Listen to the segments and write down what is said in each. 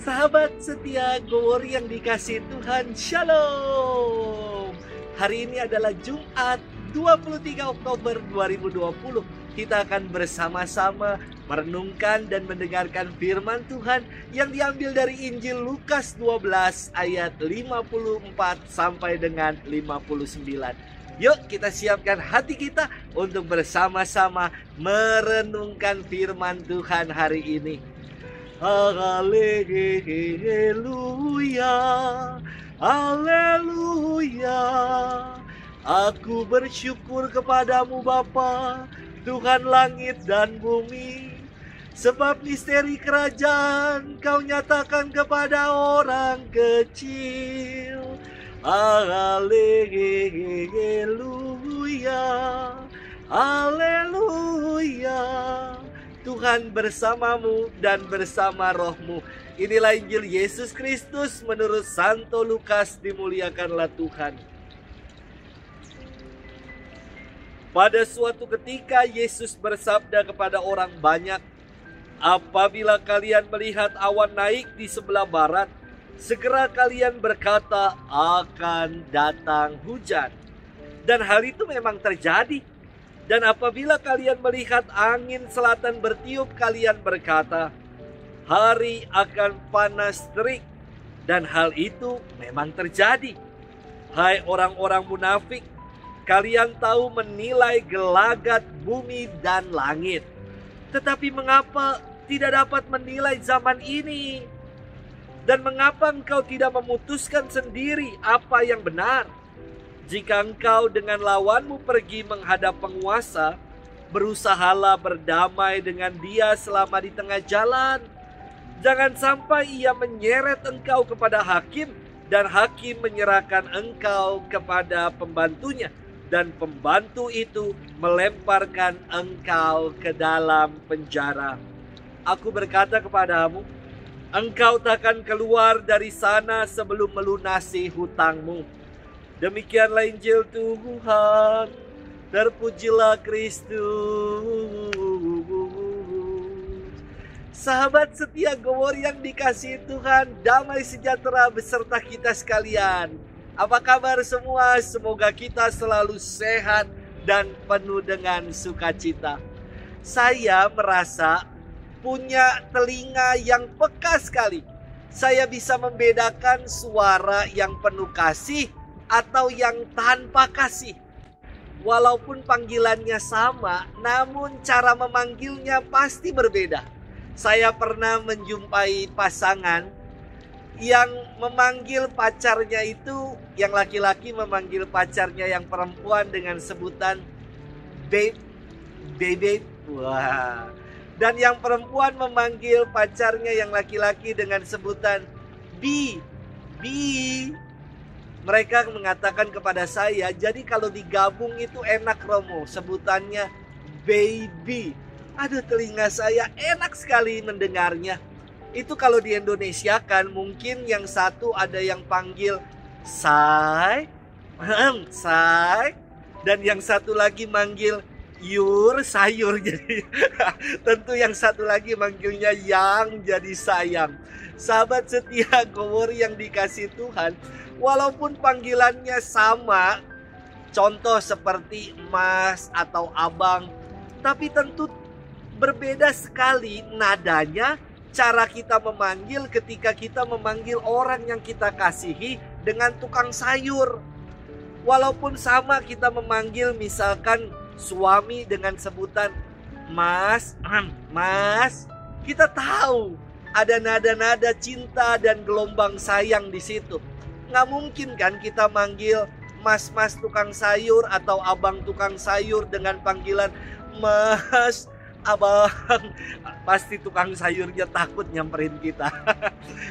Sahabat setia Gowori yang dikasih Tuhan, Shalom. Hari ini adalah Jumat 23 Oktober 2020. Kita akan bersama-sama merenungkan dan mendengarkan firman Tuhan yang diambil dari Injil Lukas 12 ayat 54 sampai dengan 59. Yuk kita siapkan hati kita untuk bersama-sama merenungkan firman Tuhan hari ini. Haleluya, haleluya. Aku bersyukur kepadamu Bapa, Tuhan langit dan bumi. Sebab misteri kerajaan kau nyatakan kepada orang kecil. Haleluya, haleluya. Tuhan bersamamu dan bersama rohmu. Inilah Injil Yesus Kristus menurut Santo Lukas. Dimuliakanlah Tuhan. Pada suatu ketika Yesus bersabda kepada orang banyak, apabila kalian melihat awan naik di sebelah barat, segera kalian berkata akan datang hujan. Dan hal itu memang terjadi. Dan apabila kalian melihat angin selatan bertiup, kalian berkata, hari akan panas terik. Dan hal itu memang terjadi. Hai orang-orang munafik, kalian tahu menilai gelagat bumi dan langit. Tetapi mengapa tidak dapat menilai zaman ini? Dan mengapa engkau tidak memutuskan sendiri apa yang benar? Jika engkau dengan lawanmu pergi menghadap penguasa, berusahalah berdamai dengan dia selama di tengah jalan. Jangan sampai ia menyeret engkau kepada hakim, dan hakim menyerahkan engkau kepada pembantunya, dan pembantu itu melemparkan engkau ke dalam penjara. Aku berkata kepadamu, engkau takkan keluar dari sana sebelum melunasi hutangmu. Demikianlah Injil Tuhan. Terpujilah Kristus. Sahabat setia Gowori yang dikasihi Tuhan, damai sejahtera beserta kita sekalian. Apa kabar semua? Semoga kita selalu sehat dan penuh dengan sukacita. Saya merasa punya telinga yang peka sekali. Saya bisa membedakan suara yang penuh kasih atau yang tanpa kasih. Walaupun panggilannya sama, namun cara memanggilnya pasti berbeda. Saya pernah menjumpai pasangan yang memanggil pacarnya itu, yang laki-laki memanggil pacarnya yang perempuan dengan sebutan babe, baby. Wah. Dan yang perempuan memanggil pacarnya yang laki-laki dengan sebutan bi, bi. Mereka mengatakan kepada saya, jadi kalau digabung itu enak Romo, sebutannya baby. Aduh, telinga saya enak sekali mendengarnya. Itu kalau di Indonesia kan mungkin yang satu ada yang panggil say, say, dan yang satu lagi manggil yur, sayur. Jadi tentu yang satu lagi manggilnya yang, jadi sayang. Sahabat setia Gowori yang dikasih Tuhan, walaupun panggilannya sama, contoh seperti mas atau abang, tapi tentu berbeda sekali nadanya, cara kita memanggil ketika kita memanggil orang yang kita kasihi dengan tukang sayur. Walaupun sama kita memanggil misalkan suami dengan sebutan mas, mas, kita tahu ada nada-nada cinta dan gelombang sayang di situ. Nggak mungkin kan kita manggil mas-mas tukang sayur atau abang tukang sayur dengan panggilan mas, abang. Pasti tukang sayurnya takut nyamperin kita.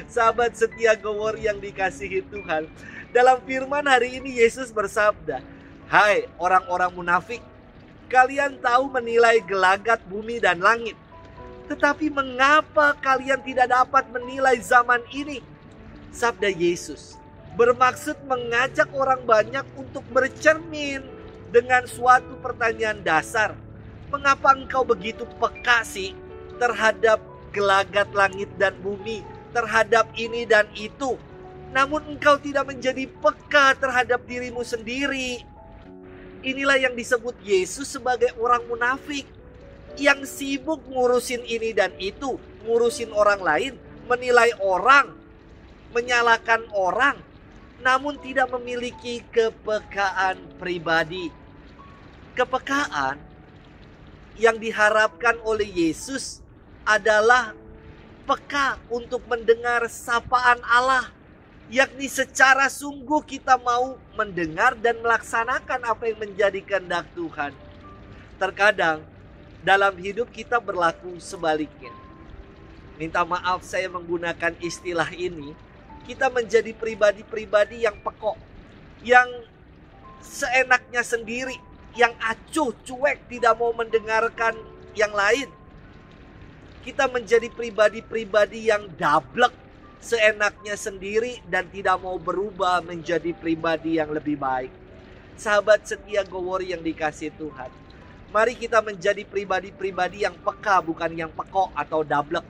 Sahabat setia Gowori yang dikasihi Tuhan, dalam firman hari ini Yesus bersabda, hai orang-orang munafik, kalian tahu menilai gelagat bumi dan langit. Tetapi mengapa kalian tidak dapat menilai zaman ini? Sabda Yesus bermaksud mengajak orang banyak untuk bercermin dengan suatu pertanyaan dasar. Mengapa engkau begitu peka sih terhadap gelagat langit dan bumi, terhadap ini dan itu, namun engkau tidak menjadi peka terhadap dirimu sendiri. Inilah yang disebut Yesus sebagai orang munafik, yang sibuk ngurusin ini dan itu, ngurusin orang lain, menilai orang, menyalahkan orang, namun tidak memiliki kepekaan pribadi. Kepekaan yang diharapkan oleh Yesus adalah peka untuk mendengar sapaan Allah, yakni secara sungguh kita mau mendengar dan melaksanakan apa yang menjadi kehendak Tuhan. Terkadang dalam hidup kita berlaku sebaliknya. Minta maaf saya menggunakan istilah ini. Kita menjadi pribadi-pribadi yang pekok, yang seenaknya sendiri, yang acuh, cuek, tidak mau mendengarkan yang lain. Kita menjadi pribadi-pribadi yang dablek, seenaknya sendiri, dan tidak mau berubah menjadi pribadi yang lebih baik. Sahabat setia Gowori yang dikasihi Tuhan, mari kita menjadi pribadi-pribadi yang peka, bukan yang pekok atau dablek.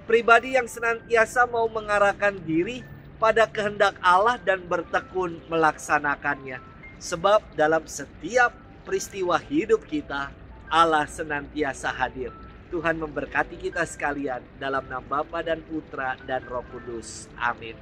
Pribadi yang senantiasa mau mengarahkan diri pada kehendak Allah dan bertekun melaksanakannya. Sebab dalam setiap peristiwa hidup kita, Allah senantiasa hadir. Tuhan memberkati kita sekalian dalam nama Bapa dan Putra dan Roh Kudus. Amin.